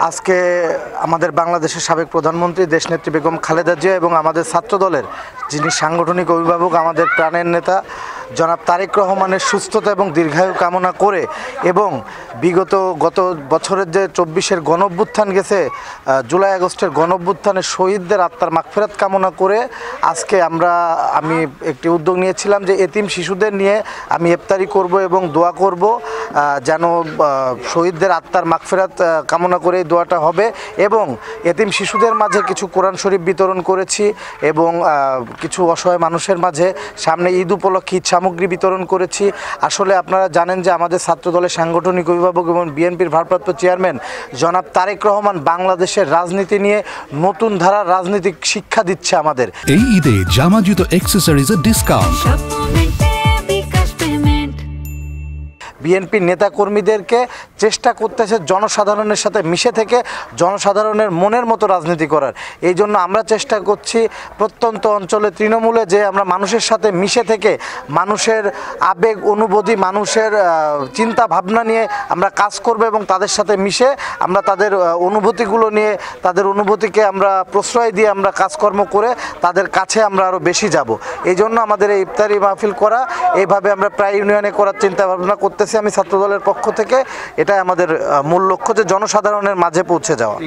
আজকে আমাদের বাংলাদেশের সাবেক প্রধানমন্ত্রী দেশনেত্রী বেগম খালেদা জিয়া এবং আমাদের ছাত্রদলের যিনি সাংগঠনিক অভিভাবক আমাদের প্রাণের নেতা জনাব তারেক রহমানের সুস্থতা এবং দীর্ঘায়ু কামনা করে এবং গত বছরের যে 24-এর গণঅভ্যুত্থান গেছে, জুলাই আগস্টের গণঅভ্যুত্থানের শহীদদের আত্মার মাগফিরাত কামনা করে আজকে আমি একটি উদ্যোগ নিয়েছিলাম যে এতিম শিশুদের নিয়ে আমি ইফতারি করব এবং দোয়া করব যেন শহীদদের আত্মার মাগফিরাত কামনা করে এই দোয়াটা হবে। এবং এতিম শিশুদের মাঝে কিছু কোরআন শরীফ বিতরণ করেছি এবং কিছু অসহায় মানুষের মাঝে সামনে ঈদ উপলক্ষে ঈদ সামগ্রী বিতরণ করেছি। আসলে আপনারা জানেন যে আমাদের ছাত্রদলের সাংগঠনিক অভিভাবক এবং বিএনপির ভারপ্রাপ্ত চেয়ারম্যান জনাব তারেক রহমান বাংলাদেশের রাজনীতি নিয়ে নতুন ধারার রাজনৈতিক শিক্ষা দিচ্ছে আমাদের। এই ঈদে জামা জুতো অ্যাকসেসরিজের ডিসকাউন্ট। বিএনপির নেতাকর্মীদেরকে চেষ্টা করতেছে জনসাধারণের সাথে মিশে থেকে জনসাধারণের মনের মতো রাজনীতি করার। এই জন্য আমরা চেষ্টা করছি প্রত্যন্ত অঞ্চলে তৃণমূলে যে আমরা মানুষের সাথে মিশে থেকে মানুষের আবেগ অনুভূতি মানুষের চিন্তা ভাবনা নিয়ে আমরা কাজ করব এবং তাদের সাথে মিশে আমরা তাদের অনুভূতিগুলো নিয়ে তাদের অনুভূতিকে আমরা প্রশ্রয় দিয়ে আমরা কাজকর্ম করে তাদের কাছে আমরা আরও বেশি যাব। এই জন্য আমাদের এই ইফতারি মাহফিল করা, এইভাবে আমরা প্রায় ইউনিয়নে করার চিন্তা ভাবনা করতেছি আমি ছাত্রদলের পক্ষ থেকে। এটাই আমাদের মূল লক্ষ্য, যে জনসাধারণের মাঝে পৌঁছে যাওয়া।